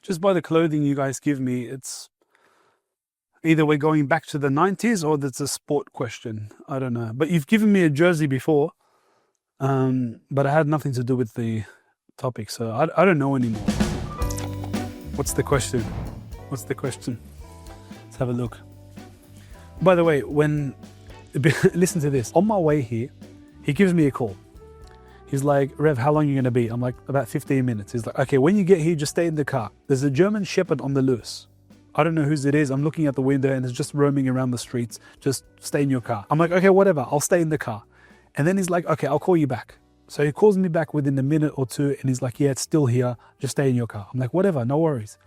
Just by the clothing you guys give me, it's either we're going back to the 90s or that's a sport question. I don't know. But you've given me a jersey before, but it had nothing to do with the topic, so I don't know anymore. What's the question? What's the question? Let's have a look. By the way, listen to this. On my way here, he gives me a call. He's like, Rev, how long are you going to be? I'm like, about 15 minutes. He's like, okay, when you get here, just stay in the car. There's a German Shepherd on the loose. I don't know whose it is. I'm looking out the window and it's just roaming around the streets. Just stay in your car. I'm like, okay, whatever. I'll stay in the car. And then he's like, okay, I'll call you back. So he calls me back within a minute or two and he's like, yeah, it's still here. Just stay in your car. I'm like, whatever, no worries.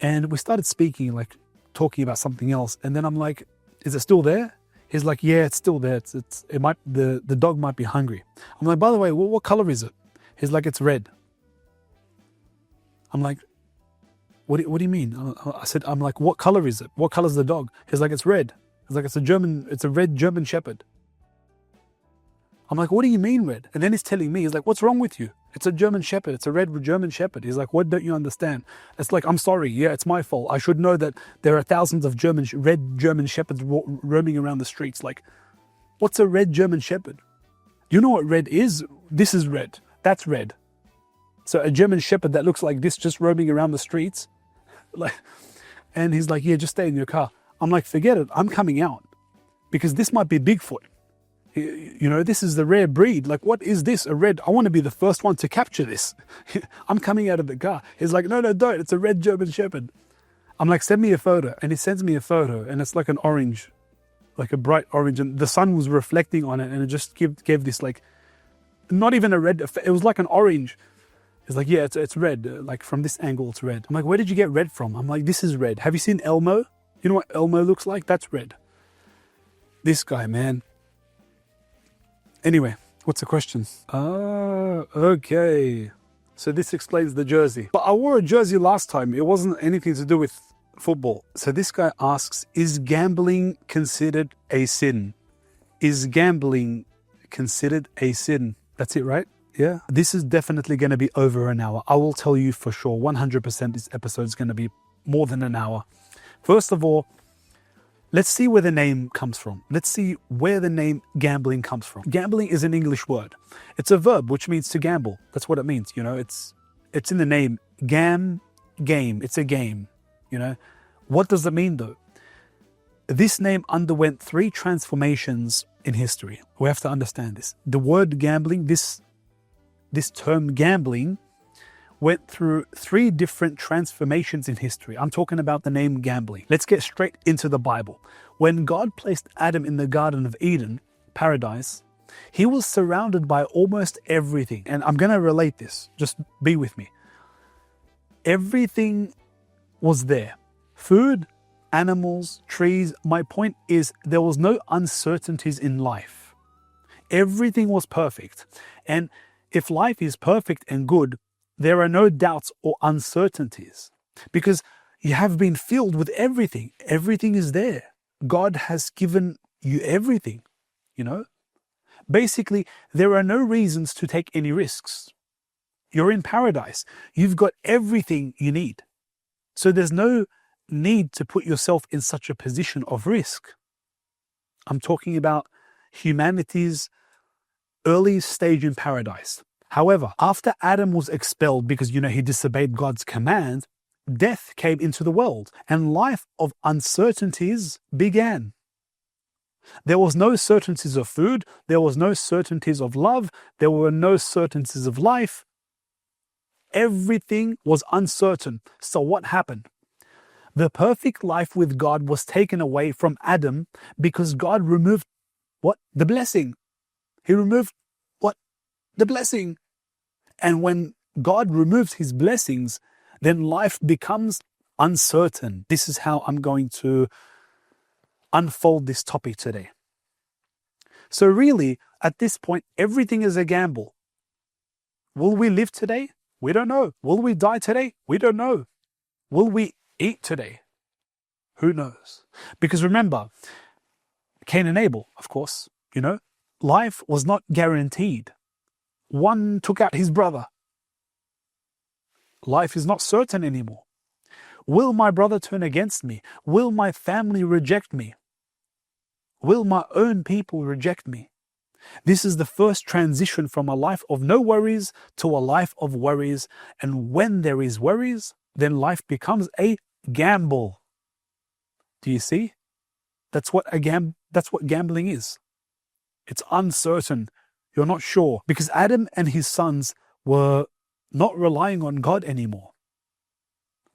And we started speaking, like talking about something else. And then I'm like, is it still there? He's like, yeah, it's still there. The dog might be hungry. I'm like, by the way, what color is it? He's like, it's red. I'm like, what do you mean? I'm like, what color is it? What color is the dog? He's like, it's red. He's like, it's a red German Shepherd. I'm like, what do you mean red? And then he's telling me, he's like, what's wrong with you? It's a German Shepherd. It's a red German Shepherd. He's like, what don't you understand? It's like, I'm sorry. Yeah, it's my fault. I should know that there are thousands of red German Shepherds roaming around the streets. Like, what's a red German Shepherd? Do you know what red is? This is red. That's red. So a German Shepherd that looks like this just roaming around the streets. And he's like, yeah, just stay in your car. I'm like, forget it. I'm coming out because this might be Bigfoot. You know, this is the rare breed. Like, what is this? A red? I want to be the first one to capture this. I'm coming out of the car. He's like, no, don't. It's a red German Shepherd. I'm like, send me a photo. And he sends me a photo and it's like an orange, like a bright orange. And the sun was reflecting on it and it just gave this like, not even a red, it was like an orange. It's like, yeah, it's red. Like from this angle, it's red. I'm like, where did you get red from? I'm like, this is red. Have you seen Elmo? You know what Elmo looks like? That's red. This guy, man. Anyway, what's the question? Okay. So this explains the jersey. But I wore a jersey last time. It wasn't anything to do with football. So this guy asks, is gambling considered a sin? Is gambling considered a sin? That's it, right? Yeah. This is definitely going to be over an hour. I will tell you for sure, 100% this episode is going to be more than an hour. First of all, let's see where the name comes from. Let's see where the name gambling comes from. Gambling is an English word. It's a verb, which means to gamble. That's what it means. You know, it's in the name. Game. It's a game. You know, what does it mean though? This name underwent 3 transformations in history. We have to understand this. The word gambling, this term gambling, went through 3 different transformations in history. I'm talking about the name gambling. Let's get straight into the Bible. When God placed Adam in the Garden of Eden, paradise, he was surrounded by almost everything. And I'm going to relate this. Just be with me. Everything was there. Food, animals, trees. My point is there was no uncertainties in life. Everything was perfect. And if life is perfect and good, there are no doubts or uncertainties because you have been filled with everything. Everything is there. God has given you everything, you know. Basically, there are no reasons to take any risks. You're in paradise. You've got everything you need. So there's no need to put yourself in such a position of risk. I'm talking about humanity's early stage in paradise. However, after Adam was expelled because, you know, he disobeyed God's command, death came into the world and life of uncertainties began. There was no certainties of food. There was no certainties of love. There were no certainties of life. Everything was uncertain. So what happened? The perfect life with God was taken away from Adam because God removed what? The blessing. He removed what? The blessing. And when God removes his blessings, then life becomes uncertain. This is how I'm going to unfold this topic today. So really, at this point, everything is a gamble. Will we live today? We don't know. Will we die today? We don't know. Will we eat today? Who knows? Because remember, Cain and Abel, of course, you know, life was not guaranteed. One took out his brother. Life is not certain anymore. Will my brother turn against me? Will my family reject me? Will my own people reject me? This is the first transition from a life of no worries to a life of worries. And when there is worries, then life becomes a gamble. Do you see? That's what gambling is. It's uncertain. You're not sure. Because Adam and his sons were not relying on God anymore,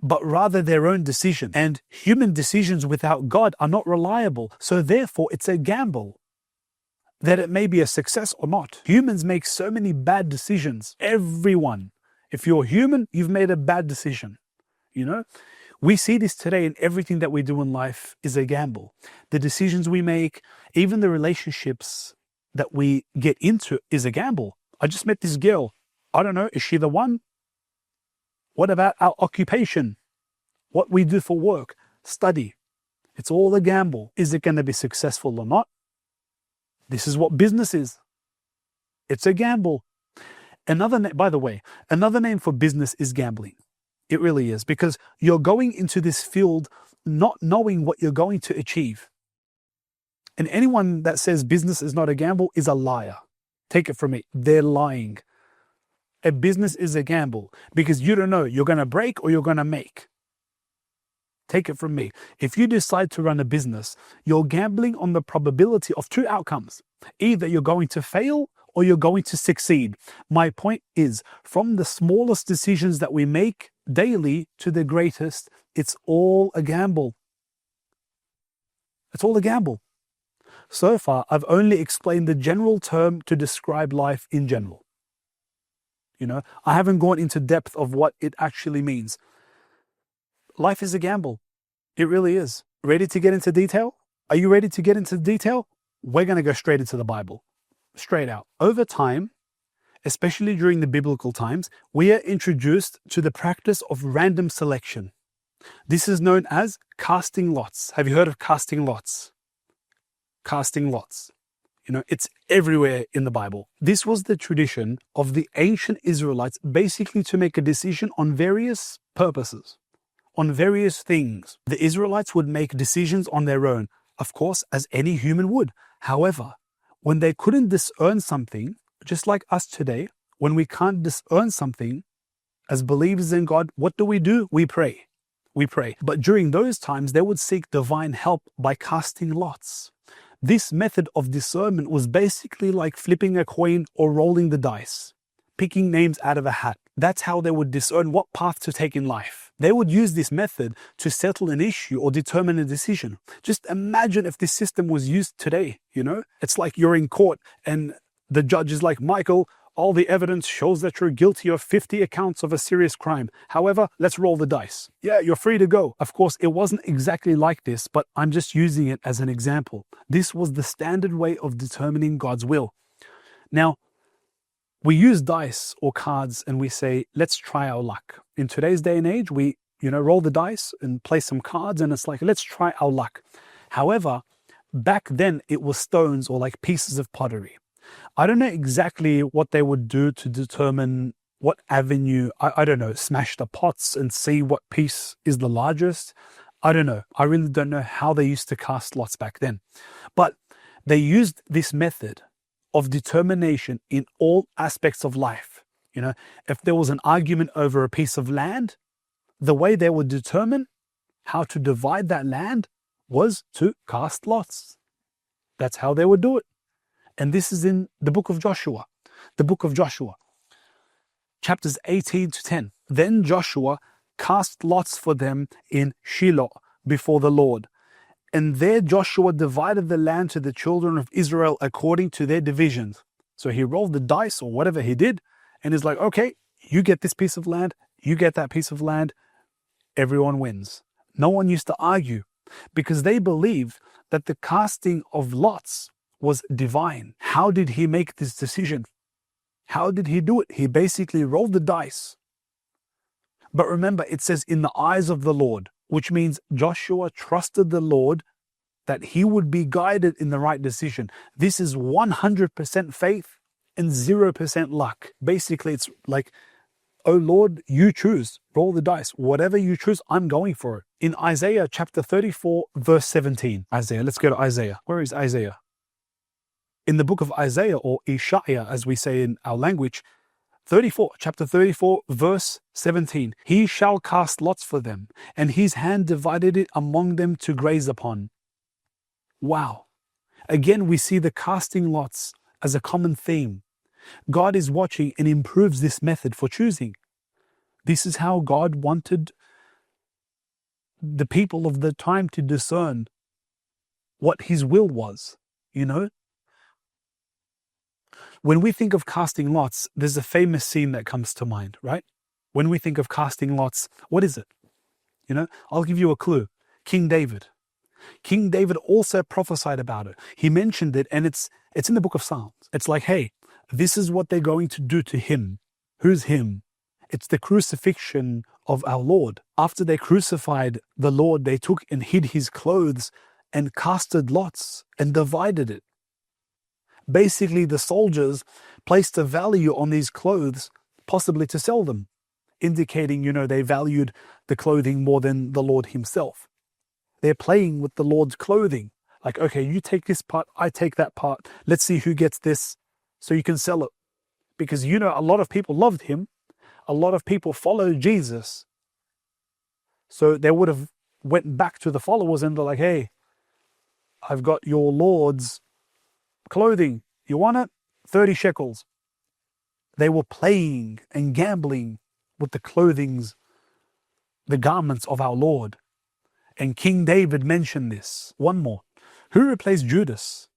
but rather their own decision. And human decisions without God are not reliable. So therefore, it's a gamble that it may be a success or not. Humans make so many bad decisions. Everyone. If you're human, you've made a bad decision. You know? We see this today in everything that we do in life is a gamble. The decisions we make, even the relationships that we get into is a gamble. I just met this girl. I don't know, is she the one? What about our occupation? What we do for work, study. It's all a gamble. Is it going to be successful or not? This is what business is. It's a gamble. By the way, another name for business is gambling. It really is, because you're going into this field not knowing what you're going to achieve. And anyone that says business is not a gamble is a liar. Take it from me. They're lying. A business is a gamble because you don't know you're going to break or you're going to make. Take it from me. If you decide to run a business, you're gambling on the probability of two outcomes. Either you're going to fail or you're going to succeed. My point is, from the smallest decisions that we make daily to the greatest, it's all a gamble. It's all a gamble. So far, I've only explained the general term to describe life in general. You know, I haven't gone into depth of what it actually means. Life is a gamble. It really is. Ready to get into detail? Are you ready to get into detail? We're going to go straight into the Bible. Straight out. Over time, especially during the biblical times, we are introduced to the practice of random selection. This is known as casting lots. Have you heard of casting lots? Casting lots. You know, it's everywhere in the Bible. This was the tradition of the ancient Israelites basically to make a decision on various purposes, on various things. The Israelites would make decisions on their own, of course, as any human would. However, when they couldn't discern something, just like us today, when we can't discern something, as believers in God, what do? We pray. We pray. But during those times, they would seek divine help by casting lots. This method of discernment was basically like flipping a coin or rolling the dice, picking names out of a hat. That's how they would discern what path to take in life. They would use this method to settle an issue or determine a decision. Just imagine if this system was used today, you know? It's like you're in court and the judge is like, Michael, all the evidence shows that you're guilty of 50 accounts of a serious crime. However, let's roll the dice. Yeah, you're free to go. Of course, it wasn't exactly like this, but I'm just using it as an example. This was the standard way of determining God's will. Now, we use dice or cards and we say, let's try our luck. In today's day and age, we, roll the dice and play some cards and it's like, let's try our luck. However, back then it was stones or like pieces of pottery. I don't know exactly what they would do to determine what avenue, I don't know, smash the pots and see what piece is the largest. I don't know. I really don't know how they used to cast lots back then. But they used this method of determination in all aspects of life. You know, if there was an argument over a piece of land, the way they would determine how to divide that land was to cast lots. That's how they would do it. And this is in the book of Joshua. The book of Joshua, chapters 18 to 10. Then Joshua cast lots for them in Shiloh before the Lord. And there Joshua divided the land to the children of Israel according to their divisions. So he rolled the dice or whatever he did. And he's like, okay, you get this piece of land. You get that piece of land. Everyone wins. No one used to argue because they believed that the casting of lots was divine. How did he make this decision? How did he do it? He basically rolled the dice. But remember, it says in the eyes of the Lord, which means Joshua trusted the Lord that he would be guided in the right decision. This is 100% faith and 0% luck. Basically, it's like Oh Lord, you choose. Roll the dice. Whatever you choose, I'm going for it. In Isaiah chapter 34, verse 17. Isaiah, let's go to Isaiah. Where is Isaiah? In the book of Isaiah, or Ishaiah, as we say in our language, chapter 34, verse 17. He shall cast lots for them, and his hand divided it among them to graze upon. Wow. Again, we see the casting lots as a common theme. God is watching and improves this method for choosing. This is how God wanted the people of the time to discern what his will was, you know? When we think of casting lots, there's a famous scene that comes to mind, right? When we think of casting lots, what is it? You know, I'll give you a clue. King David. King David also prophesied about it. He mentioned it, and it's in the book of Psalms. It's like, hey, this is what they're going to do to him. Who's him? It's the crucifixion of our Lord. After they crucified the Lord, they took and hid his clothes and casted lots and divided it. Basically, the soldiers placed a value on these clothes, possibly to sell them, indicating, you know, they valued the clothing more than the Lord himself. They're playing with the Lord's clothing. Like, okay, you take this part, I take that part. Let's see who gets this so you can sell it. Because, you know, a lot of people loved him. A lot of people followed Jesus. So they would have went back to the followers and they're like, hey, I've got your Lord's clothing. You want it? 30 shekels. They were playing and gambling with the garments of our Lord. And King David mentioned this. One more. Who replaced Judas?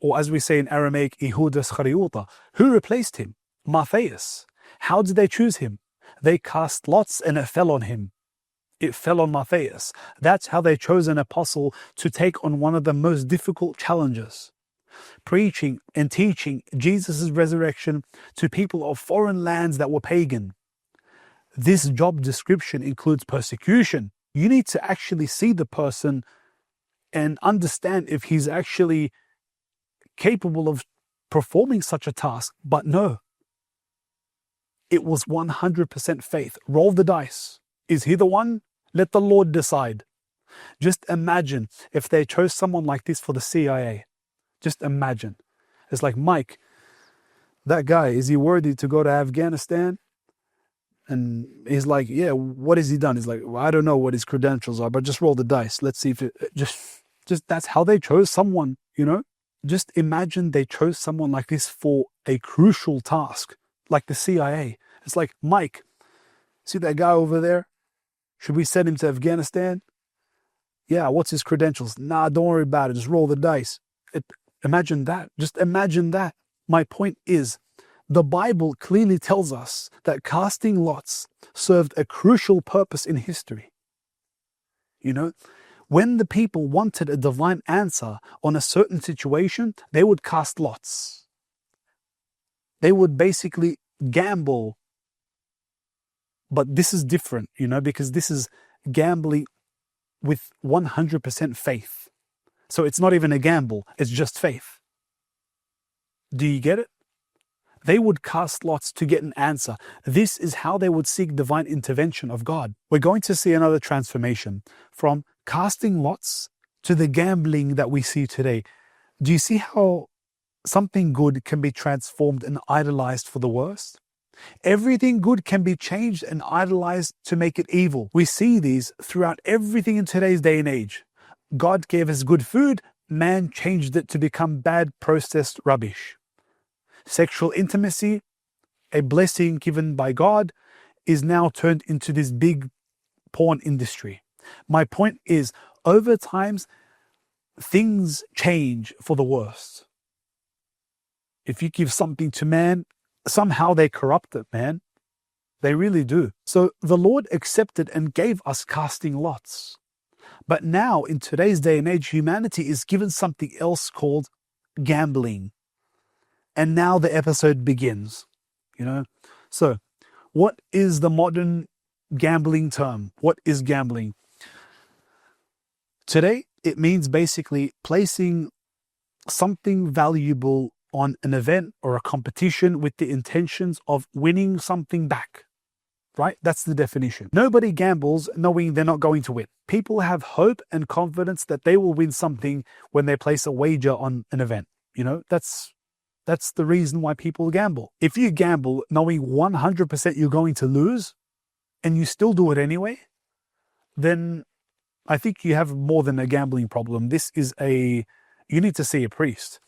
Or as we say in Aramaic, Ihudas Chariuta. Who replaced him? Matthias. How did they choose him? They cast lots and it fell on him. It fell on Matthias. That's how they chose an apostle to take on one of the most difficult challenges. Preaching and teaching Jesus' resurrection to people of foreign lands that were pagan. This job description includes persecution. You need to actually see the person and understand if he's actually capable of performing such a task. But no, it was 100% faith. Roll the dice. Is he the one? Let the Lord decide. Just imagine if they chose someone like this for the CIA. Just imagine. It's like, Mike, that guy, is he worthy to go to Afghanistan? And he's like, yeah, what has he done? He's like, well, I don't know what his credentials are, but just roll the dice. Let's see if it just that's how they chose someone, you know? Just imagine they chose someone like this for a crucial task, like the CIA. It's like, Mike, see that guy over there? Should we send him to Afghanistan? Yeah, what's his credentials? Nah, don't worry about it. Just roll the dice. Imagine that. Just imagine that. My point is, the Bible clearly tells us that casting lots served a crucial purpose in history. You know, when the people wanted a divine answer on a certain situation, they would cast lots. They would basically gamble. But this is different, you know, because this is gambling with 100% faith. So it's not even a gamble, it's just faith. Do you get it? They would cast lots to get an answer. This is how they would seek divine intervention of God. We're going to see another transformation from casting lots to the gambling that we see today. Do you see how something good can be transformed and idolized for the worst? Everything good can be changed and idolized to make it evil. We see these throughout everything in today's day and age. God gave us good food, man changed it to become bad processed rubbish. Sexual intimacy, a blessing given by God, is now turned into this big porn industry. My point is, over time, things change for the worst. If you give something to man, somehow they corrupt it, man. They really do. So the Lord accepted and gave us casting lots. But now, in today's day and age, humanity is given something else called gambling. And now the episode begins, you know. So, what is the modern gambling term? What is gambling? Today, it means basically placing something valuable on an event or a competition with the intentions of winning something back. Right? That's the definition. Nobody gambles knowing they're not going to win. People have hope and confidence that they will win something when they place a wager on an event. You know, that's the reason why people gamble. If you gamble knowing 100% you're going to lose and you still do it anyway, then I think you have more than a gambling problem. You need to see a priest.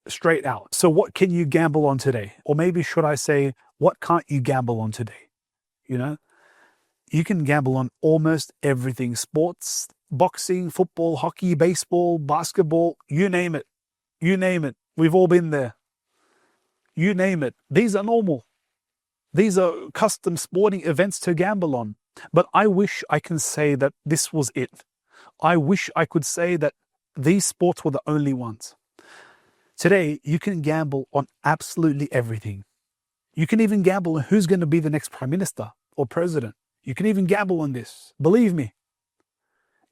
Straight out. So what can you gamble on today? Or maybe should I say, what can't you gamble on today? You know, you can gamble on almost everything. Sports, boxing, football, hockey, baseball, basketball, you name it. You name it. We've all been there. You name it. These are normal. These are custom sporting events to gamble on. But I wish I can say that this was it. I wish I could say that these sports were the only ones. Today, you can gamble on absolutely everything. You can even gamble on who's going to be the next prime minister or president. You can even gamble on this. Believe me.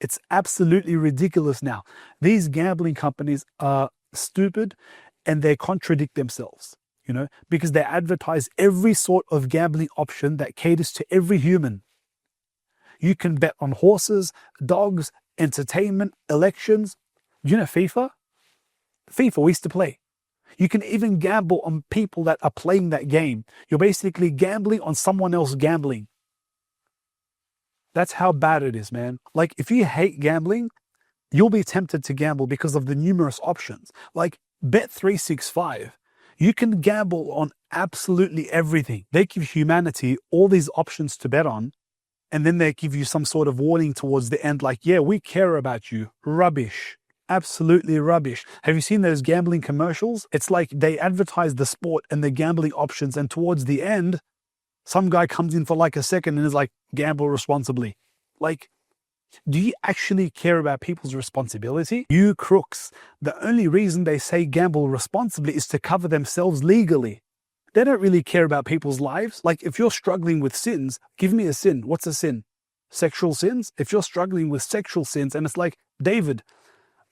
It's absolutely ridiculous now. These gambling companies are stupid and they contradict themselves, you know, because they advertise every sort of gambling option that caters to every human. You can bet on horses, dogs, entertainment, elections. You know FIFA? FIFA we used to play. You can even gamble on people that are playing that game. You're basically gambling on someone else gambling. That's how bad it is, man. Like, if you hate gambling, you'll be tempted to gamble because of the numerous options. Like Bet365. You can gamble on absolutely everything. They give humanity all these options to bet on, and then they give you some sort of warning towards the end, like, yeah, we care about you. Rubbish. Absolutely rubbish. Have you seen those gambling commercials? It's like they advertise the sport and the gambling options, and towards the end, some guy comes in for like a second and is like, gamble responsibly. Like, do you actually care about people's responsibility? You crooks. The only reason they say gamble responsibly is to cover themselves legally. They don't really care about people's lives. Like, if you're struggling with sins, give me a sin. What's a sin? Sexual sins? If you're struggling with sexual sins and it's like, David,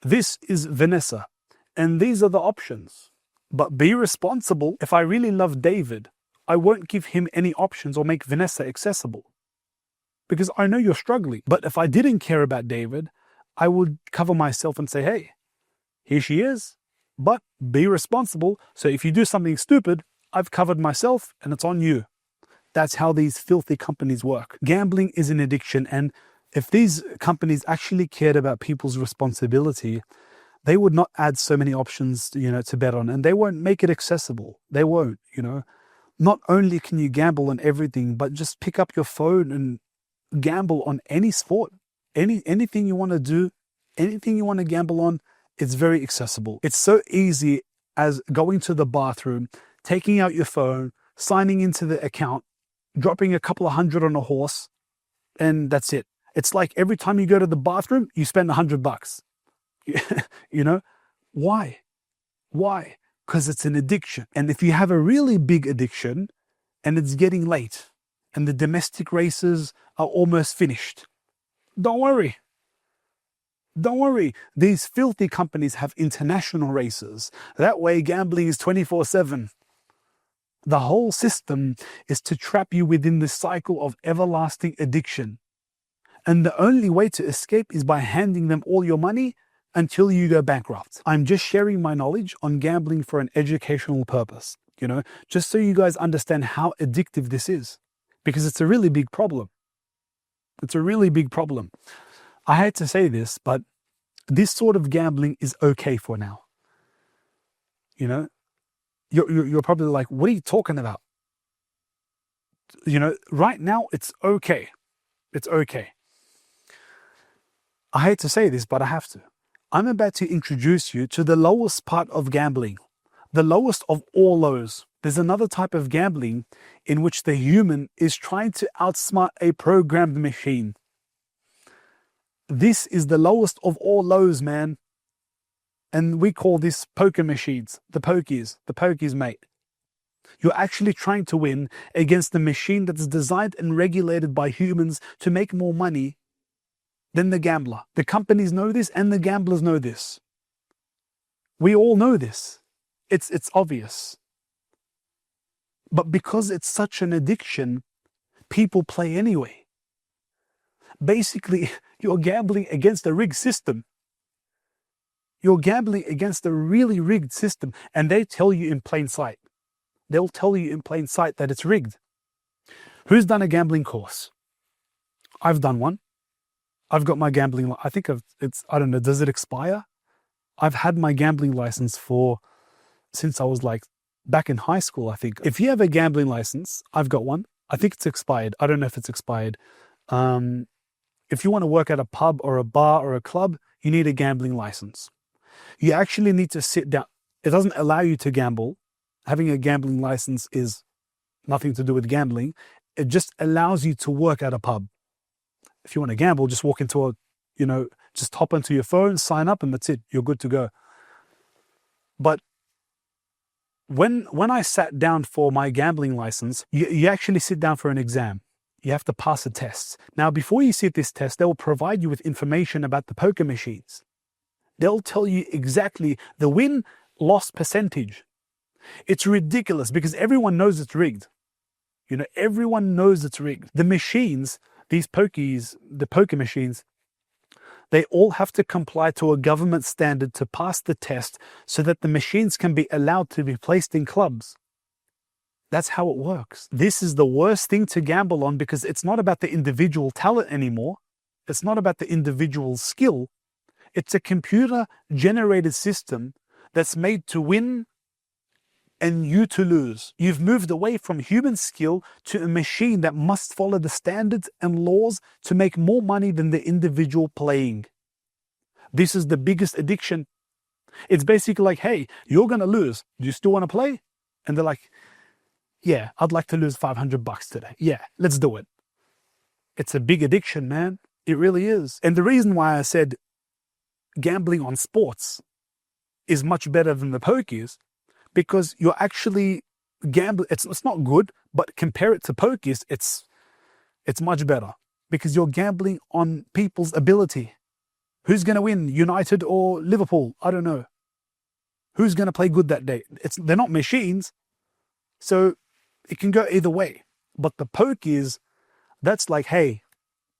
this is Vanessa, and these are the options. But be responsible. If I really love David, I won't give him any options or make Vanessa accessible. Because I know you're struggling. But if I didn't care about David, I would cover myself and say, hey, here she is. But be responsible. So if you do something stupid, I've covered myself and it's on you. That's how these filthy companies work. Gambling is an addiction, and if these companies actually cared about people's responsibility, they would not add so many options, you know, to bet on, and they won't make it accessible. They won't, you know. Not only can you gamble on everything, but just pick up your phone and gamble on any sport, anything you want to do, anything you want to gamble on. It's very accessible. It's so easy as going to the bathroom, taking out your phone, signing into the account, dropping a couple of $100 on a horse, and that's it. It's like every time you go to the bathroom, you spend $100. You know? Why? Why? Because it's an addiction. And if you have a really big addiction and it's getting late and the domestic races are almost finished, don't worry. Don't worry. These filthy companies have international races. That way gambling is 24/7. The whole system is to trap you within the cycle of everlasting addiction. And the only way to escape is by handing them all your money until you go bankrupt. I'm just sharing my knowledge on gambling for an educational purpose, you know, just so you guys understand how addictive this is, because it's a really big problem. It's a really big problem. I hate to say this, but this sort of gambling is okay for now. You know, you're probably like, what are you talking about? You know, right now it's okay. It's okay. I hate to say this, but I have to. I'm about to introduce you to the lowest part of gambling, the lowest of all lows. There's another type of gambling in which the human is trying to outsmart a programmed machine. This is the lowest of all lows, man. And we call this poker machines, the pokies, mate. You're actually trying to win against the machine that's designed and regulated by humans to make more money than the gambler. The companies know this and the gamblers know this. We all know this. It's obvious. But because it's such an addiction, people play anyway. Basically, you're gambling against a rigged system. You're gambling against a really rigged system, and they tell you in plain sight. They'll tell you in plain sight that it's rigged. Who's done a gambling course? I've done one. I've got my gambling, I don't know, does it expire? I've had my gambling license since I was like back in high school, I think. If you have a gambling license, I've got one. I think it's expired. I don't know if it's expired. If you want to work at a pub or a bar or a club, you need a gambling license. You actually need to sit down. It doesn't allow you to gamble. Having a gambling license is nothing to do with gambling. It just allows you to work at a pub. If you want to gamble, just walk into just hop onto your phone, sign up, and that's it. You're good to go. But when I sat down for my gambling license, you actually sit down for an exam. You have to pass a test. Now, before you sit this test, they will provide you with information about the poker machines. They'll tell you exactly the win-loss percentage. It's ridiculous because everyone knows it's rigged. Everyone knows it's rigged. The machines, the poker machines, they all have to comply to a government standard to pass the test so that the machines can be allowed to be placed in clubs. That's how it works. This is the worst thing to gamble on because it's not about the individual talent anymore. It's not about the individual skill. It's a computer-generated system that's made to win and you to lose. You've moved away from human skill to a machine that must follow the standards and laws to make more money than the individual playing. This is the biggest addiction. It's basically like, hey, you're going to lose. Do you still want to play? And they're like, yeah, I'd like to lose $500 today. Yeah, let's do it. It's a big addiction, man. It really is. And the reason why I said gambling on sports is much better than the pokies, because you're actually gambling. It's not good, but compare it to pokies, it's much better because you're gambling on people's ability. Who's going to win, United or Liverpool? I don't know. Who's going to play good that day? They're not machines, so it can go either way. But the pokies, that's like, hey,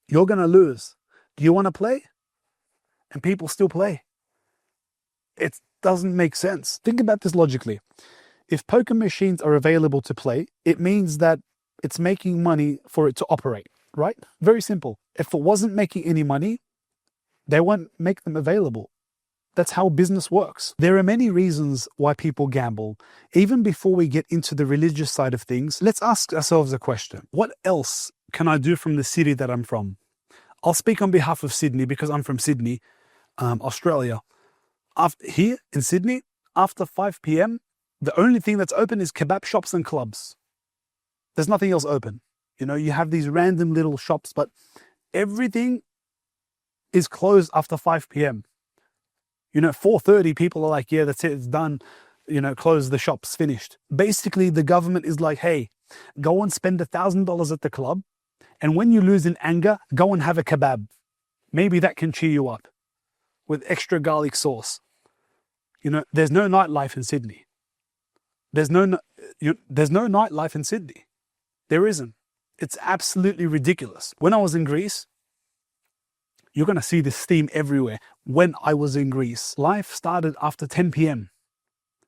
you're going to lose. Do you want to play? And people still play. It doesn't make sense. Think about this logically. If poker machines are available to play, it means that it's making money for it to operate, right? Very simple. If it wasn't making any money, they won't make them available. That's how business works. There are many reasons why people gamble. Even before we get into the religious side of things, let's ask ourselves a question. What else can I do from the city that I'm from? I'll speak on behalf of Sydney because I'm from Sydney, Australia. Here in Sydney, after 5 p.m, the only thing that's open is kebab shops and clubs. There's nothing else open. You have these random little shops, but everything is closed after 5 p.m. 4:30, people are like, yeah, that's it, it's done. Close the shops, finished. Basically, the government is like, hey, go and spend $1,000 at the club. And when you lose in anger, go and have a kebab. Maybe that can cheer you up with extra garlic sauce. There's no nightlife in Sydney. There's no nightlife in Sydney. There isn't. It's absolutely ridiculous. When I was in Greece, you're going to see this theme everywhere. When I was in Greece, life started after 10 p.m,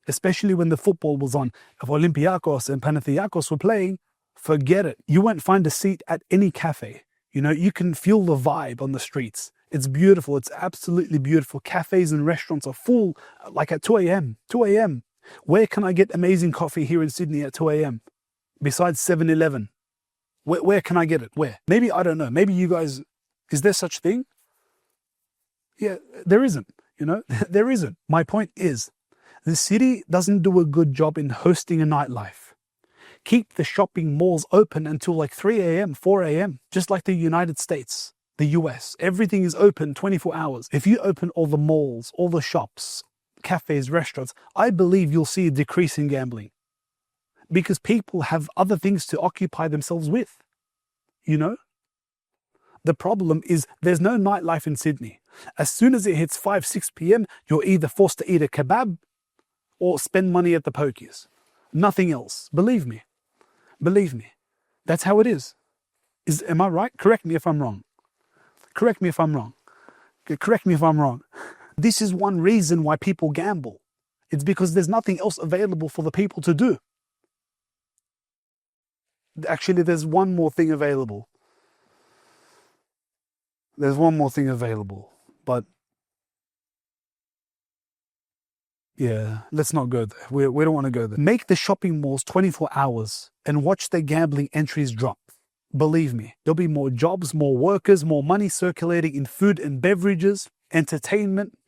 especially when the football was on. If Olympiacos and Panathinaikos were playing, forget it. You won't find a seat at any cafe. You can feel the vibe on the streets. It's beautiful. It's absolutely beautiful. Cafes and restaurants are full, like at 2 a.m. 2 a.m. Where can I get amazing coffee here in Sydney at 2 a.m? Besides 7-Eleven? Where can I get it? Where? Maybe, I don't know. Maybe you guys, is there such thing? Yeah, there isn't. There isn't. My point is, the city doesn't do a good job in hosting a nightlife. Keep the shopping malls open until like 3 a.m, 4 a.m, just like the United States, the US. Everything is open 24 hours. If you open all the malls, all the shops, cafes, restaurants, I believe you'll see a decrease in gambling because people have other things to occupy themselves with. The problem is there's no nightlife in Sydney. As soon as it hits 5, 6 p.m, you're either forced to eat a kebab or spend money at the pokies. Nothing else. Believe me. Believe me. That's how it is. Am I right? Correct me if I'm wrong. Correct me if I'm wrong. Correct me if I'm wrong. This is one reason why people gamble. It's because there's nothing else available for the people to do. Actually, there's one more thing available. There's one more thing available. But yeah, let's not go there. We don't want to go there. Make the shopping malls 24 hours and watch the gambling entries drop. Believe me, there'll be more jobs, more workers, more money circulating in food and beverages, entertainment,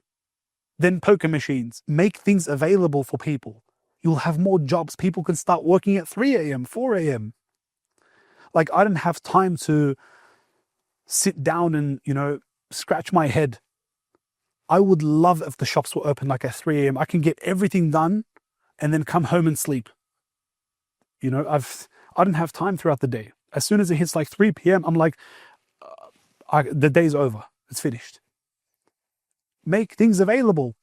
than poker machines. Make things available for people. You'll have more jobs. People can start working at 3 a.m., 4 a.m. Like, I don't have time to sit down and, scratch my head. I would love if the shops were open like at 3 a.m. I can get everything done and then come home and sleep. I don't have time throughout the day. As soon as it hits like 3 p.m., I'm like, the day's over. It's finished. Make things available.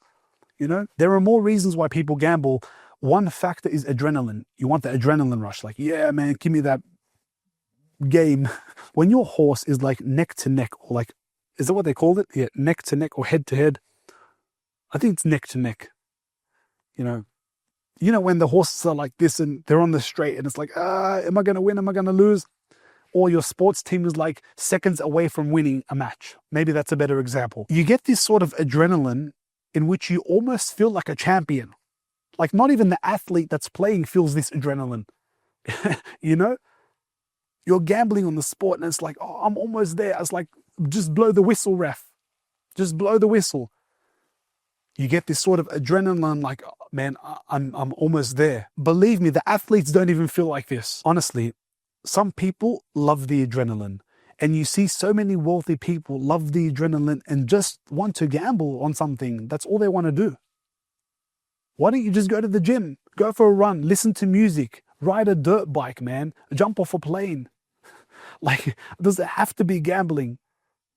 There are more reasons why people gamble. One factor is adrenaline. You want the adrenaline rush. Like, yeah, man, give me that game. When your horse is like neck to neck, or like, is that what they called it? Yeah, neck to neck or head to head. I think it's neck to neck. When the horses are like this and they're on the straight and it's like, am I going to win? Am I going to lose? Or your sports team is like seconds away from winning a match. Maybe that's a better example. You get this sort of adrenaline in which you almost feel like a champion. Like, not even the athlete that's playing feels this adrenaline. You're gambling on the sport and it's like, oh, I'm almost there. It's like, just blow the whistle, ref. Just blow the whistle. You get this sort of adrenaline like, oh, man, I'm almost there. Believe me, the athletes don't even feel like this. Honestly, some people love the adrenaline. And you see so many wealthy people love the adrenaline and just want to gamble on something. That's all they want to do. Why don't you just go to the gym, go for a run, listen to music, ride a dirt bike, man, jump off a plane? Like, does it have to be gambling?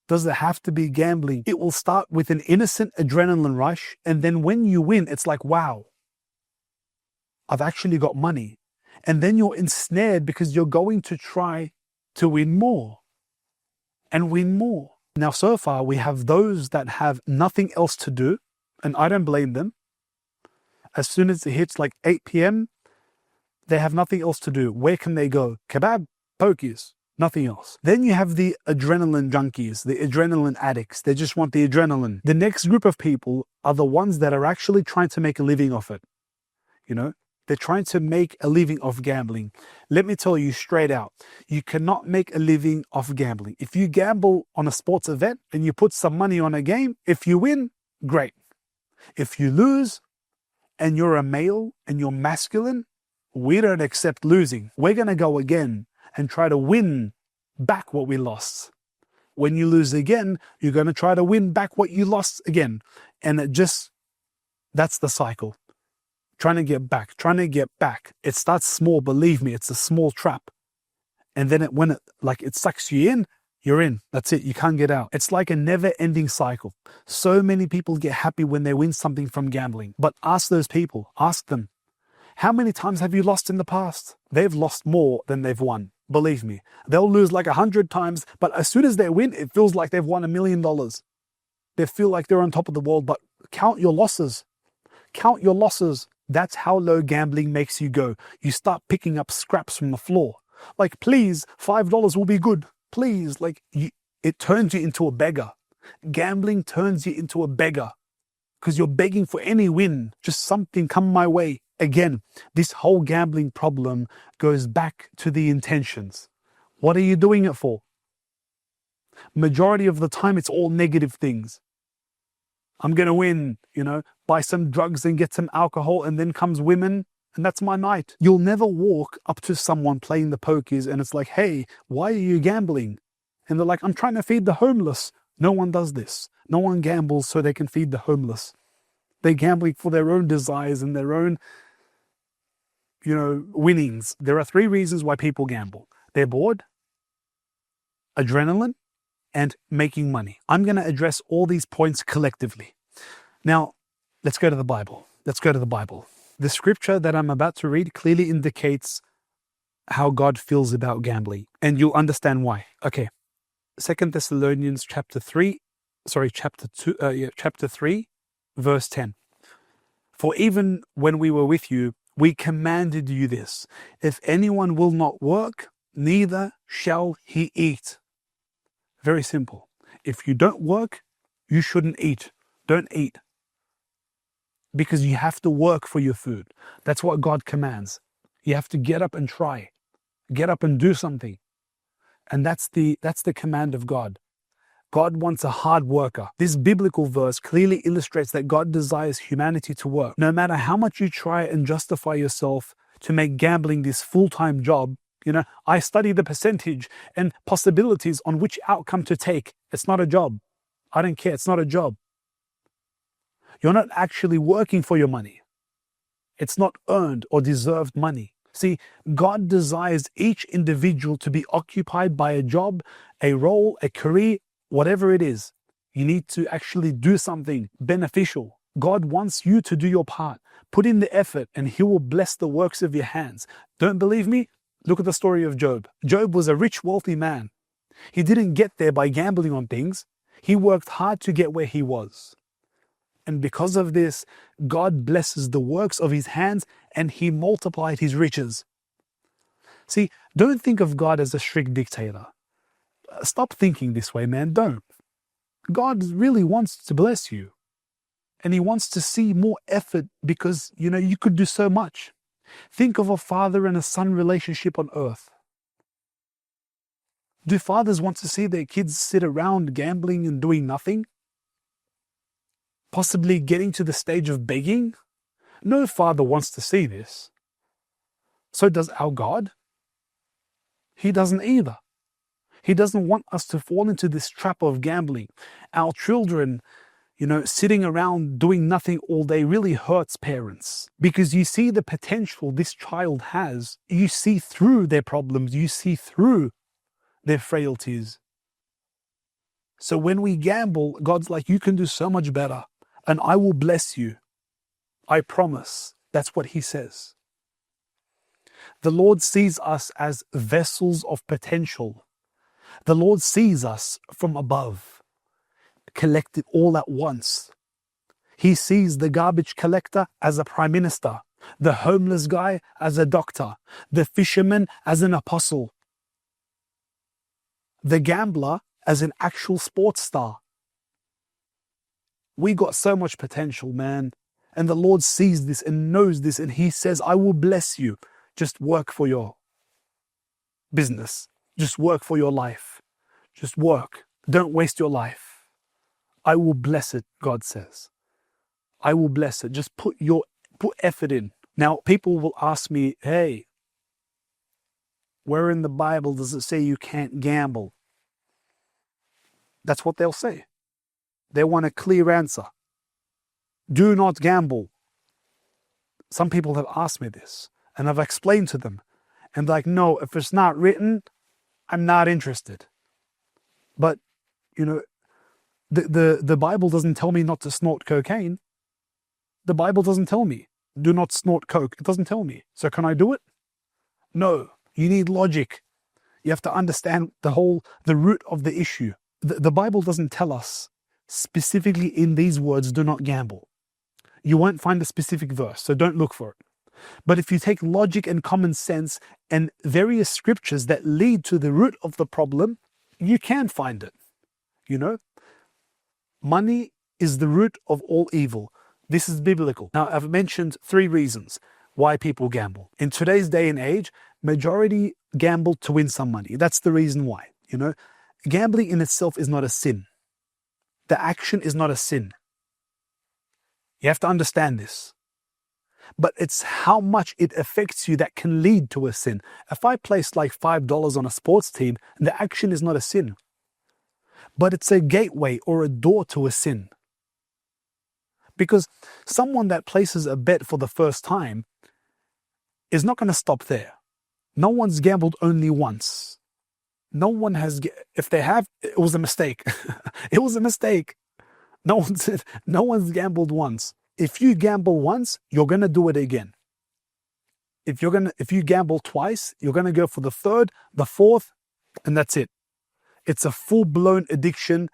Does it have to be gambling? It will start with an innocent adrenaline rush. And then when you win, it's like, wow, I've actually got money. And then you're ensnared because you're going to try to win more and win more. Now, so far, we have those that have nothing else to do, and I don't blame them. As soon as it hits like 8 p.m., they have nothing else to do. Where can they go? Kebab, pokies, nothing else. Then you have the adrenaline junkies, the adrenaline addicts. They just want the adrenaline. The next group of people are the ones that are actually trying to make a living off it. They're trying to make a living off gambling. Let me tell you straight out, you cannot make a living off gambling. If you gamble on a sports event and you put some money on a game, if you win, great. If you lose and you're a male and you're masculine, we don't accept losing. We're going to go again and try to win back what we lost. When you lose again, you're going to try to win back what you lost again. And that's the cycle. Trying to get back. It starts small, believe me, it's a small trap. And then when it sucks you in, you're in. That's it, you can't get out. It's like a never-ending cycle. So many people get happy when they win something from gambling. But ask those people, ask them, how many times have you lost in the past? They've lost more than they've won. Believe me, they'll lose like 100 times, but as soon as they win, it feels like they've won $1 million. They feel like they're on top of the world, but count your losses. Count your losses. That's how low gambling makes you go. You start picking up scraps from the floor. Like, please, $5 will be good. Please, it turns you into a beggar. Gambling turns you into a beggar because you're begging for any win. Just something come my way. Again, this whole gambling problem goes back to the intentions. What are you doing it for? Majority of the time, it's all negative things. I'm going to win, buy some drugs and get some alcohol, and then comes women, and that's my night. You'll never walk up to someone playing the pokies and it's like, hey, why are you gambling? And they're like, I'm trying to feed the homeless. No one does this. No one gambles so they can feed the homeless. They're gambling for their own desires and their own, winnings. There are 3 reasons why people gamble. They're bored, adrenaline, and making money. I'm going to address all these points collectively. Now, let's go to the Bible. The scripture that I'm about to read clearly indicates how God feels about gambling, and you'll understand why. Okay, 2 Thessalonians chapter 3, verse 10. For even when we were with you, we commanded you this: if anyone will not work, neither shall he eat. Very simple. If you don't work, you shouldn't eat. Don't eat. Because you have to work for your food. That's what God commands. You have to get up and try. Get up and do something. And that's the command of God. God wants a hard worker. This biblical verse clearly illustrates that God desires humanity to work. No matter how much you try and justify yourself to make gambling this full-time job, I study the percentage and possibilities on which outcome to take. It's not a job. I don't care. It's not a job. You're not actually working for your money. It's not earned or deserved money. See, God desires each individual to be occupied by a job, a role, a career, whatever it is. You need to actually do something beneficial. God wants you to do your part. Put in the effort and He will bless the works of your hands. Don't believe me? Look at the story of Job. Job was a rich, wealthy man. He didn't get there by gambling on things. He worked hard to get where he was. And because of this, God blesses the works of his hands and He multiplied his riches. See, don't think of God as a strict dictator. Stop thinking this way, man. Don't. God really wants to bless you. And He wants to see more effort because, you could do so much. Think of a father and a son relationship on earth. Do fathers want to see their kids sit around gambling and doing nothing? Possibly getting to the stage of begging? No father wants to see this. So does our God? He doesn't either. He doesn't want us to fall into this trap of gambling. Our children, sitting around doing nothing all day really hurts parents because you see the potential this child has. You see through their problems. You see through their frailties. So when we gamble, God's like, you can do so much better and I will bless you. I promise. That's what He says. The Lord sees us as vessels of potential. The Lord sees us from above, collected all at once. He sees the garbage collector as a prime minister, the homeless guy as a doctor, the fisherman as an apostle, the gambler as an actual sports star. We got so much potential, man. And the Lord sees this and knows this, and He says, I will bless you. Just work for your business. Just work for your life. Just work. Don't waste your life. I will bless it, God says. I will bless it. Just put effort in. Now, people will ask me, hey, where in the Bible does it say you can't gamble? That's what they'll say. They want a clear answer. Do not gamble. Some people have asked me this, and I've explained to them. And they're like, no, if it's not written, I'm not interested. But, the Bible doesn't tell me not to snort cocaine. The Bible doesn't tell me, do not snort coke. It doesn't tell me. So can I do it? No. You need logic. You have to understand the root of the issue. The Bible doesn't tell us specifically in these words, do not gamble. You won't find a specific verse, so don't look for it. But if you take logic and common sense and various scriptures that lead to the root of the problem, you can find it. Money is the root of all evil. This is biblical. Now, I've mentioned 3 reasons why people gamble. In today's day and age, majority gamble to win some money. That's the reason why. Gambling in itself is not a sin. The action is not a sin. You have to understand this. But it's how much it affects you that can lead to a sin. If I place like $5 on a sports team, the action is not a sin. But it's a gateway or a door to a sin. Because someone that places a bet for the first time is not going to stop there. No one's gambled only once. No one has, if they have, it was a mistake. It was a mistake. No one's gambled once. If you gamble once, you're going to do it again. If you gamble twice, you're going to go for the third, the fourth, and that's it. It's a full-blown addiction,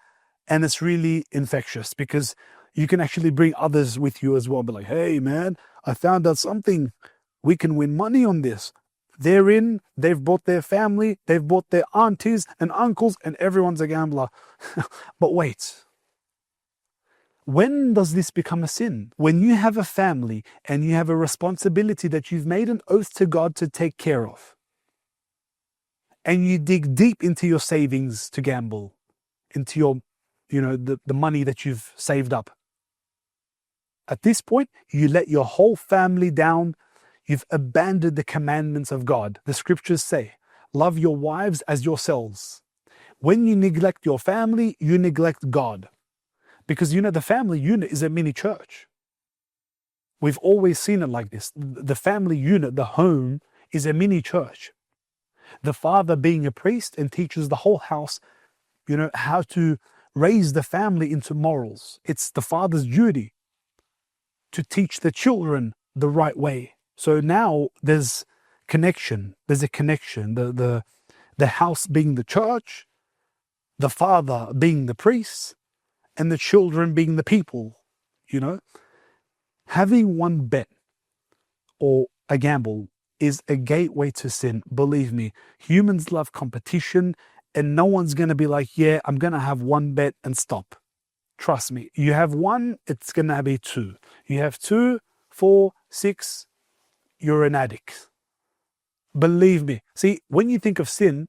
and it's really infectious because you can actually bring others with you as well. Be like, hey man, I found out something. We can win money on this. They're in, they've brought their family, they've brought their aunties and uncles, and everyone's a gambler. But wait, when does this become a sin? When you have a family and you have a responsibility that you've made an oath to God to take care of, and you dig deep into your savings to gamble, into your, the money that you've saved up. At this point, you let your whole family down. You've abandoned the commandments of God. The scriptures say, love your wives as yourselves. When you neglect your family, you neglect God. Because the family unit is a mini church. We've always seen it like this. The family unit, the home, is a mini church. The father being a priest and teaches the whole house, how to raise the family into morals. It's the father's duty to teach the children the right way. So now there's connection. There's a connection. The house being the church, the father being the priest, and the children being the people, Having one bet or a gamble is a gateway to sin. Believe me, humans love competition, and no one's going to be like, yeah, I'm going to have one bet and stop. Trust me, you have one, it's going to be two. You have 2, 4, 6, you're an addict. Believe me. See, when you think of sin,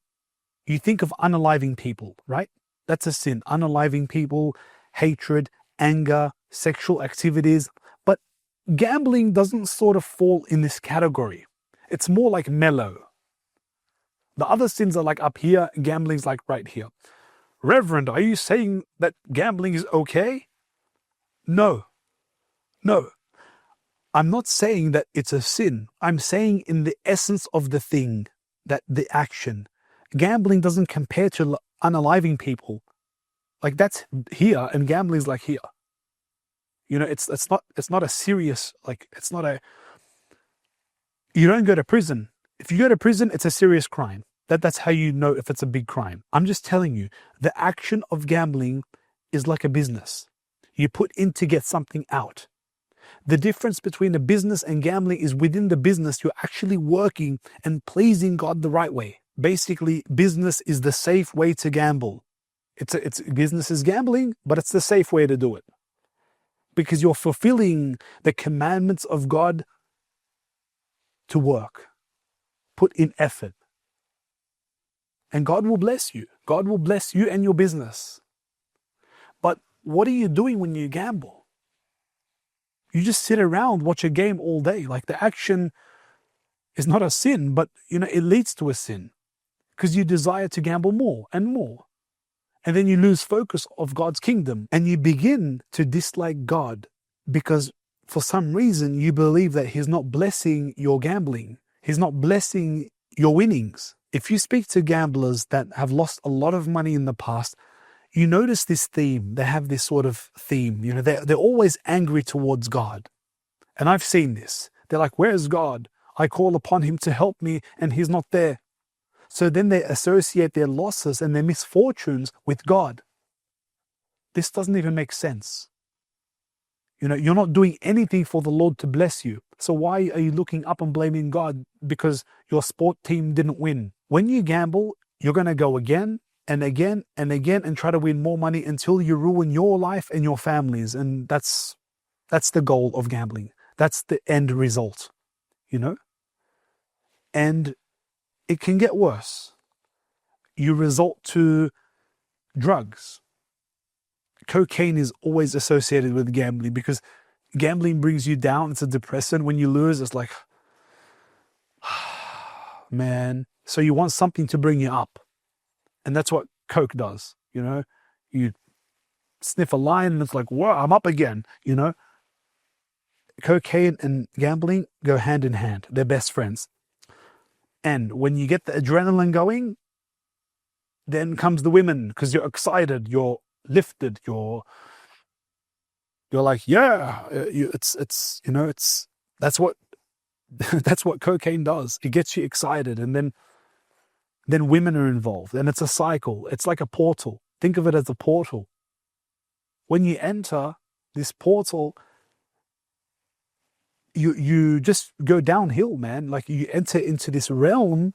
you think of unaliving people, right? That's a sin. Unaliving people, hatred, anger, sexual activities. But gambling doesn't sort of fall in this category. It's more like mellow. The other sins are like up here, gambling's like right here. Reverend, are you saying that gambling is okay? No. I'm not saying that it's a sin. I'm saying in the essence of the thing, that the action. Gambling doesn't compare to unaliving people. Like that's here, and gambling's like here. It's not a serious, it's not a. You don't go to prison. If you go to prison, it's a serious crime. That's how you know if it's a big crime. I'm just telling you, the action of gambling is like a business. You put in to get something out. The difference between a business and gambling is within the business, you're actually working and pleasing God the right way. Basically, business is the safe way to gamble. It's business is gambling, but it's the safe way to do it. Because you're fulfilling the commandments of God to work. Put in effort. And God will bless you. God will bless you and your business. But what are you doing when you gamble? You just sit around, watch a game all day. Like the action is not a sin, but it leads to a sin. Because you desire to gamble more and more. And then you lose focus of God's kingdom. And you begin to dislike God because for some reason you believe that He's not blessing your gambling. He's not blessing your winnings. If you speak to gamblers that have lost a lot of money in the past, you notice this theme. They have this sort of theme. They're always angry towards God. And I've seen this. They're like, where's God? I call upon Him to help me and He's not there. So then they associate their losses and their misfortunes with God. This doesn't even make sense. You're not doing anything for the Lord to bless you. So why are you looking up and blaming God because your sport team didn't win? When you gamble, you're going to go again and again and again and try to win more money until you ruin your life and your families. And that's the goal of gambling. That's the end result, And it can get worse. You resort to drugs. Cocaine is always associated with gambling because gambling brings you down. It's a depressant. When you lose, it's like, man. So you want something to bring you up. And that's what Coke does. You sniff a line and it's like, whoa, I'm up again. Cocaine and gambling go hand in hand. They're best friends. And when you get the adrenaline going, then comes the women because you're excited, you're lifted, you're You're like, yeah, it's that's what that's what cocaine does. It gets you excited, and then women are involved, and it's a cycle. It's like a portal. Think of it as a portal. When you enter this portal, you just go downhill, man. Like you enter into this realm,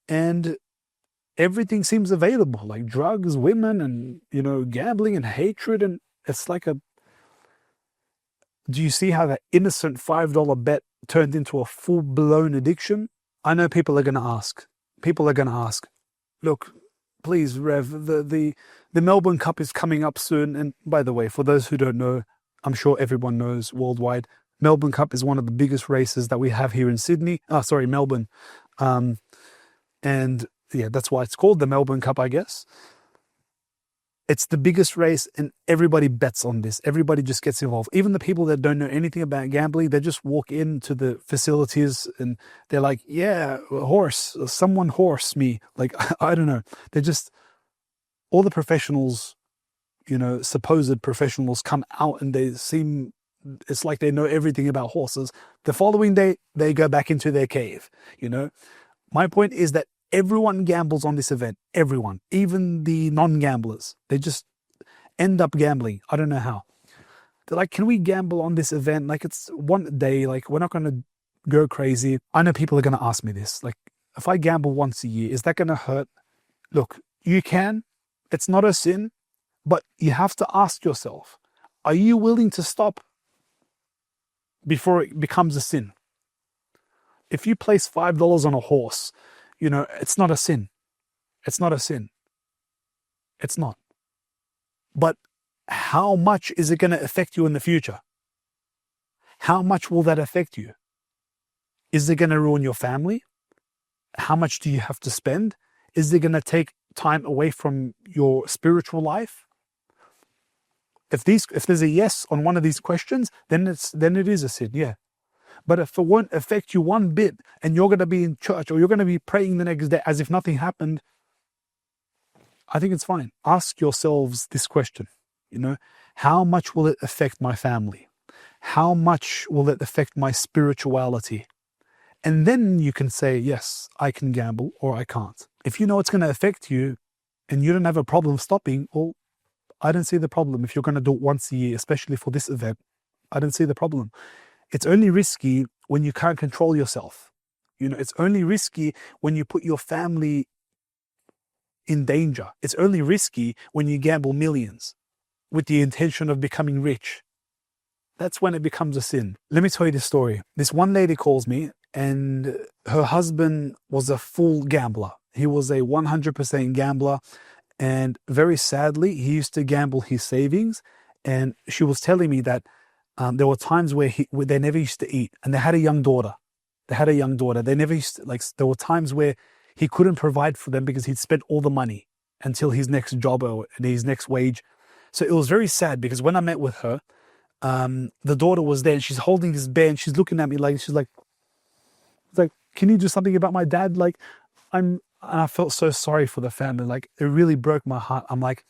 and everything seems available, like drugs, women, and gambling and hatred, and it's like a. Do you see how that innocent $5 bet turned into a full-blown addiction? I know people are going to ask. Look, please, Rev, the Melbourne Cup is coming up soon. And by the way, for those who don't know, I'm sure everyone knows worldwide, Melbourne Cup is one of the biggest races that we have here in Sydney. Melbourne. And yeah, that's why it's called the Melbourne Cup, I guess. It's the biggest race, and everybody bets on this. Everybody just gets involved. Even the people that don't know anything about gambling, they just walk into the facilities and they're like, yeah, someone horse me. Like, I don't know. They're just, all the professionals, supposed professionals come out and it's like they know everything about horses. The following day, they go back into their cave, My point is that everyone gambles on this event. Everyone, even the non-gamblers, they just end up gambling. I don't know how. They're like, can we gamble on this event? Like, it's one day, like, we're not going to go crazy. I know people are going to ask me this. Like, if I gamble once a year, is that going to hurt? Look, you can. It's not a sin, but you have to ask yourself, are you willing to stop before it becomes a sin? If you place $5 on a horse, it's not a sin. It's not a sin. It's not. But how much is it going to affect you in the future? How much will that affect you? Is it going to ruin your family? How much do you have to spend? Is it going to take time away from your spiritual life? If there's a yes on one of these questions, then it is a sin, yeah. But if it won't affect you one bit, and you're going to be in church or you're going to be praying the next day as if nothing happened, I think it's fine. Ask yourselves this question, how much will it affect my family? How much will it affect my spirituality? And then you can say, yes, I can gamble or I can't. If you know it's going to affect you and you don't have a problem stopping, well, I don't see the problem. If you're going to do it once a year, especially for this event, I don't see the problem. It's only risky when you can't control yourself. It's only risky when you put your family in danger. It's only risky when you gamble millions with the intention of becoming rich. That's when it becomes a sin. Let me tell you this story. This one lady calls me, and her husband was a full gambler. He was a 100% gambler, and very sadly, he used to gamble his savings. And she was telling me that there were times where they never used to eat, and they had a young daughter. They never used to, there were times where he couldn't provide for them because he'd spent all the money until his next job or his next wage. So it was very sad, because when I met with her, the daughter was there and she's holding this bear and she's looking at me she's like, can you do something about my dad? And I felt so sorry for the family. It really broke my heart. I'm like,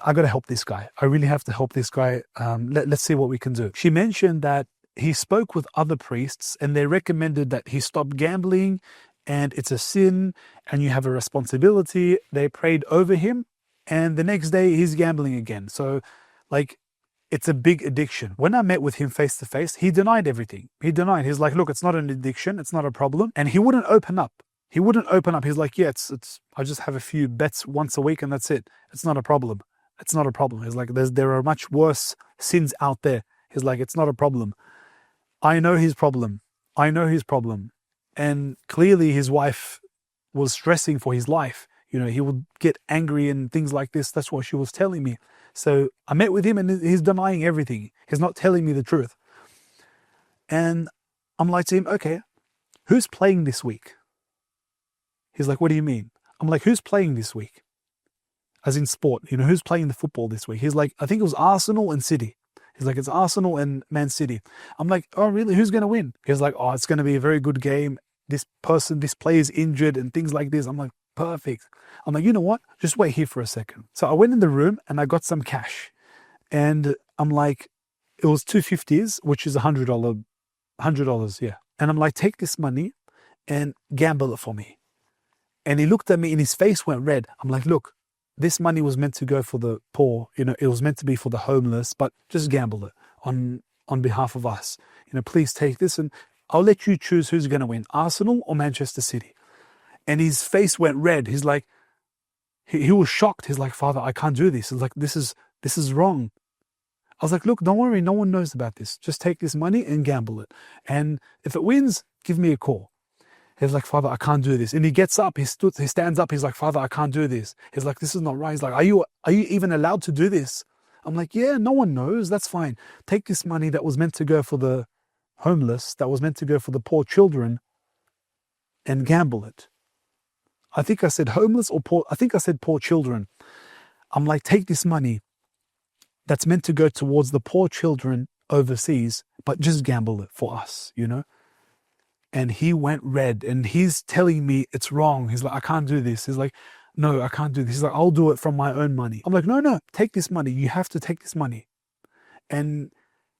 I got to help this guy. I really have to help this guy. Let's see what we can do. She mentioned that he spoke with other priests and they recommended that he stop gambling, and it's a sin and you have a responsibility. They prayed over him, and the next day he's gambling again. So it's a big addiction. When I met with him face to face, he denied everything. He's like, look, it's not an addiction. It's not a problem. And he wouldn't open up. He's like, yeah, it's I just have a few bets once a week and that's it. It's not a problem. It's not a problem. He's like, there are much worse sins out there. He's like, it's not a problem. I know his problem. And clearly his wife was stressing for his life. He would get angry and things like this. That's what she was telling me. So I met with him and he's denying everything. He's not telling me the truth. And I'm like to him, okay, who's playing this week? He's like, what do you mean? I'm like, who's playing this week? As in sport, who's playing the football this week? He's like, I think it was Arsenal and City. He's like, it's Arsenal and Man City. I'm like, oh, really? Who's going to win? He's like, oh, it's going to be a very good game. This player is injured and things like this. I'm like, perfect. I'm like, you know what? Just wait here for a second. So I went in the room and I got some cash. And I'm like, it was $250s, which is $100, yeah. And I'm like, take this money and gamble it for me. And he looked at me and his face went red. I'm like, look, this money was meant to go for the poor. It was meant to be for the homeless, but just gamble it on behalf of us. Please take this and I'll let you choose who's going to win, Arsenal or Manchester City. And his face went red. He's like, he was shocked. He's like, Father, I can't do this. He's like, this is wrong. I was like, look, don't worry. No one knows about this. Just take this money and gamble it. And if it wins, give me a call. He's like, Father, I can't do this. And he gets up, he stands up. He's like, Father, I can't do this. He's like, this is not right. He's like, are you even allowed to do this? I'm like, yeah, no one knows. That's fine. Take this money that was meant to go for the homeless, that was meant to go for the poor children, and gamble it. I think I said homeless or poor. I think I said poor children. I'm like, take this money that's meant to go towards the poor children overseas, but just gamble it for us, And he went red and he's telling me it's wrong. He's like, I can't do this. He's like, no, I can't do this. He's like, I'll do it from my own money. I'm like, no, take this money. You have to take this money. And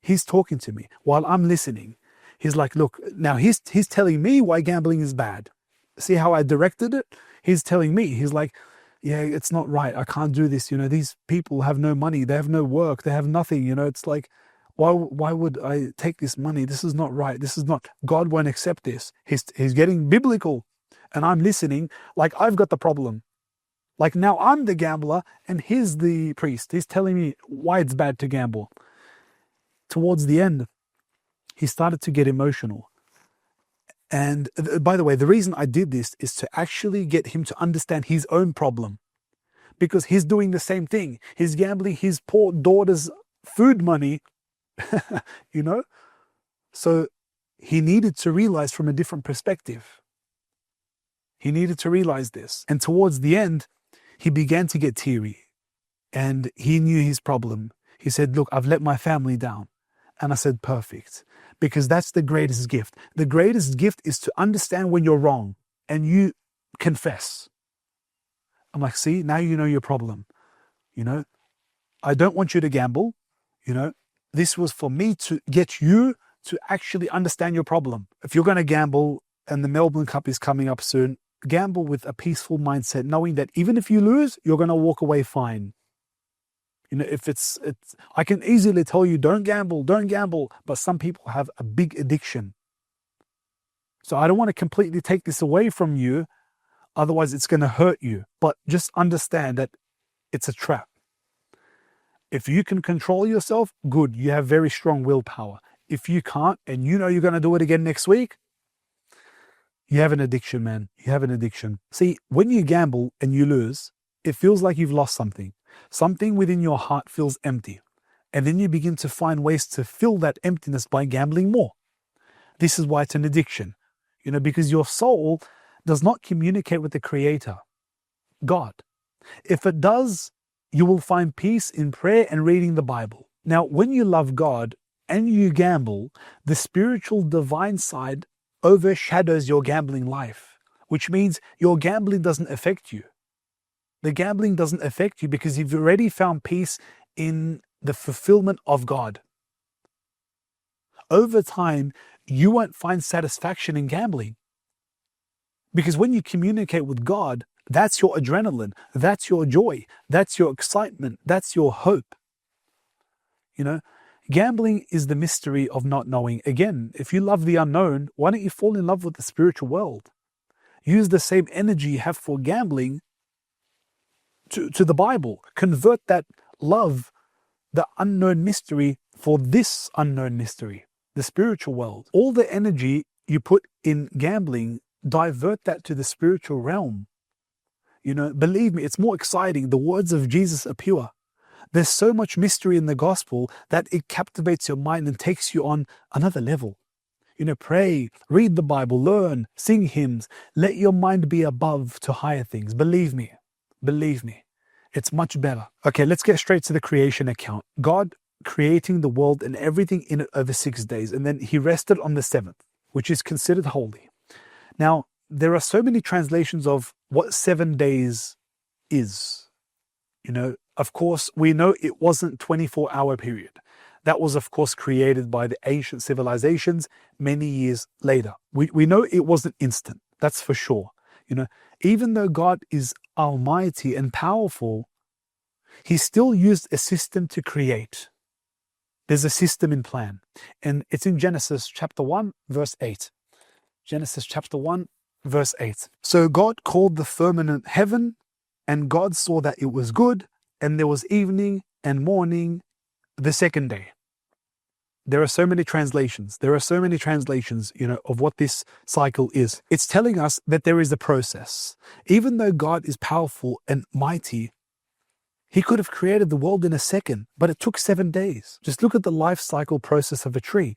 he's talking to me while I'm listening. He's like, look, now he's telling me why gambling is bad. See how I directed it? He's telling me, he's like, yeah, it's not right. I can't do this. These people have no money. They have no work. They have nothing. It's like, why would I take this money? This is not right. This is not, God won't accept this. He's getting biblical. And I'm listening like I've got the problem. Like now I'm the gambler and he's the priest. He's telling me why it's bad to gamble. Towards the end, he started to get emotional. And by the way, the reason I did this is to actually get him to understand his own problem. Because he's doing the same thing. He's gambling his poor daughter's food money, So he needed to realize from a different perspective. He needed to realize this. And towards the end, he began to get teary. And he knew his problem. He said, look, I've let my family down. And I said, perfect. Because that's the greatest gift. The greatest gift is to understand when you're wrong and you confess. I'm like, see, now you know your problem. I don't want you to gamble. This was for me to get you to actually understand your problem. If you're going to gamble and the Melbourne Cup is coming up soon, gamble with a peaceful mindset, knowing that even if you lose, you're going to walk away fine. If it's, I can easily tell you, don't gamble, but some people have a big addiction. So I don't want to completely take this away from you, otherwise it's going to hurt you. But just understand that it's a trap. If you can control yourself, good, you have very strong willpower. If you can't, and you're going to do it again next week, you have an addiction, man. You have an addiction. See, when you gamble and you lose, it feels like you've lost something. Something within your heart feels empty. And then you begin to find ways to fill that emptiness by gambling more. This is why it's an addiction. Because your soul does not communicate with the Creator, God. If it does, you will find peace in prayer and reading the Bible. Now, when you love God and you gamble, the spiritual divine side overshadows your gambling life, which means your gambling doesn't affect you. The gambling doesn't affect you because you've already found peace in the fulfillment of God. Over time, you won't find satisfaction in gambling. Because when you communicate with God, that's your adrenaline, that's your joy, that's your excitement, that's your hope. Gambling is the mystery of not knowing. Again, if you love the unknown, why don't you fall in love with the spiritual world? Use the same energy you have for gambling to the Bible. Convert that love, the unknown mystery, for this unknown mystery, the spiritual world. All the energy you put in gambling, divert that to the spiritual realm. Believe me, it's more exciting. The words of Jesus are pure. There's so much mystery in the gospel that it captivates your mind and takes you on another level. Pray, read the Bible, learn, sing hymns. Let your mind be above to higher things. Believe me, it's much better. Okay, let's get straight to the creation account. God creating the world and everything in it over 6 days, and then he rested on the seventh, which is considered holy. Now, there are so many translations of what 7 days is. Of course, we know it wasn't 24-hour period. That was, of course, created by the ancient civilizations many years later. We know it wasn't instant, that's for sure. Even though God is almighty and powerful, he still used a system to create. There's a system in plan. And it's in Genesis chapter 1, verse 8. Genesis chapter 1, verse 8. So God called the firmament heaven, and God saw that it was good, and there was evening and morning the second day. There are so many translations. Of what this cycle is. It's telling us that there is a process. Even though God is powerful and mighty, he could have created the world in a second, but it took 7 days. Just look at the life cycle process of a tree.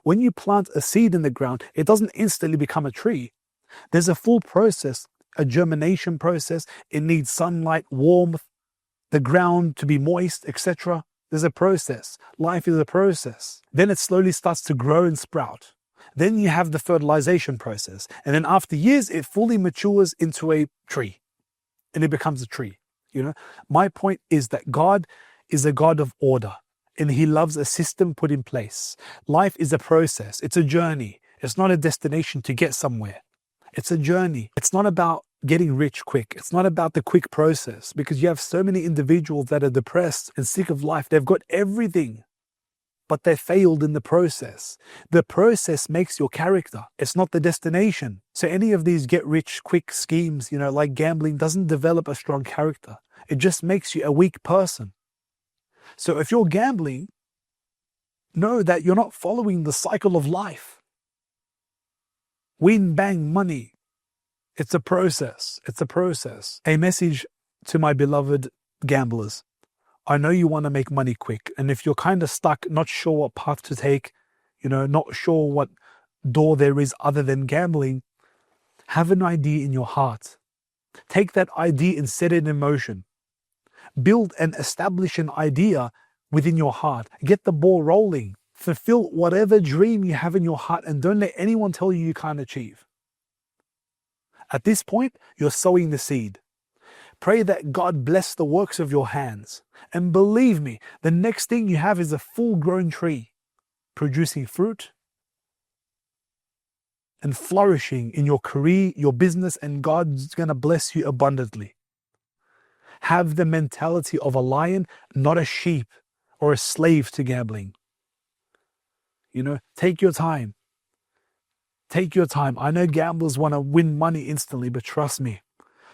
When you plant a seed in the ground, it doesn't instantly become a tree. There's a full process, a germination process. It needs sunlight, warmth, the ground to be moist, etc. There's a process. Life is a process. Then it slowly starts to grow and sprout. Then you have the fertilization process. And then after years, it fully matures into a tree. And it becomes a tree. My point is that God is a God of order. And he loves a system put in place. Life is a process. It's a journey. It's not a destination to get somewhere. It's a journey. It's not about getting rich quick. It's not about the quick process, because you have so many individuals that are depressed and sick of life. They've got everything, but they failed in the process. The process makes your character. It's not the destination. So any of these get rich quick schemes, like gambling, doesn't develop a strong character. It just makes you a weak person. So if you're gambling, know that you're not following the cycle of life. Win, bang, money. It's a process. It's a process. A message to my beloved gamblers. I know you want to make money quick. And if you're kind of stuck, not sure what path to take, not sure what door there is other than gambling, have an idea in your heart. Take that idea and set it in motion. Build and establish an idea within your heart. Get the ball rolling. Fulfill whatever dream you have in your heart, and don't let anyone tell you can't achieve. At this point, you're sowing the seed. Pray that God bless the works of your hands. And believe me, the next thing you have is a full-grown tree, producing fruit and flourishing in your career, your business, and God's going to bless you abundantly. Have the mentality of a lion, not a sheep or a slave to gambling. Take your time. Take your time. I know gamblers want to win money instantly, but trust me.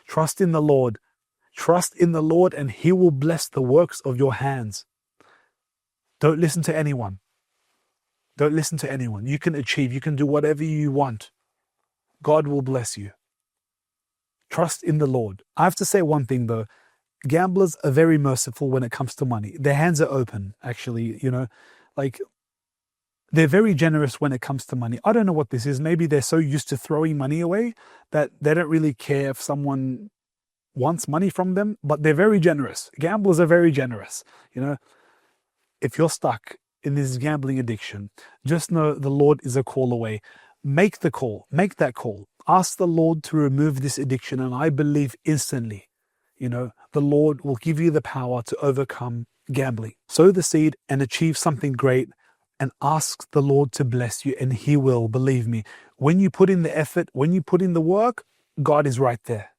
Trust in the Lord. Trust in the Lord, and he will bless the works of your hands. Don't listen to anyone. Don't listen to anyone. You can achieve. You can do whatever you want. God will bless you. Trust in the Lord. I have to say one thing though. Gamblers are very merciful when it comes to money. Their hands are open, actually, they're very generous when it comes to money. I don't know what this is. Maybe they're so used to throwing money away that they don't really care if someone wants money from them, but they're very generous. Gamblers are very generous. If you're stuck in this gambling addiction, just know the Lord is a call away. Make the call. Make that call. Ask the Lord to remove this addiction, and I believe instantly, the Lord will give you the power to overcome gambling. Sow the seed and achieve something great, and ask the Lord to bless you, and he will, believe me. When you put in the effort, when you put in the work, God is right there.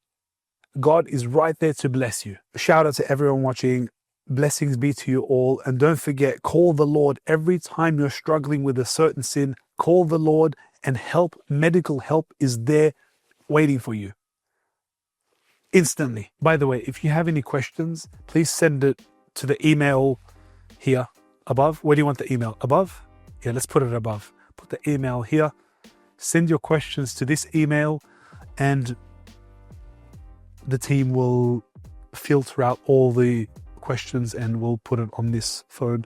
God is right there to bless you. A shout out to everyone watching. Blessings be to you all. And don't forget, call the Lord every time you're struggling with a certain sin. Call the Lord, and help, medical help is there waiting for you instantly. By the way, if you have any questions, please send it to the email here above. Where do you want the email? Above? Yeah, let's put it above. Put the email here. Send your questions to this email, and the team will filter out all the questions and we'll put it on this phone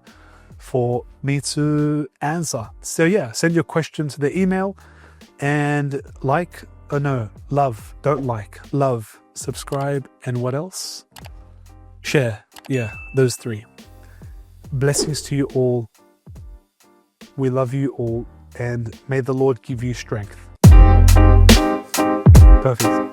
for me to answer. So yeah, send your question to the email, and love, don't love, subscribe, and what else? Share. Yeah, those three. Blessings to you all. We love you all, and may the Lord give you strength. Perfect.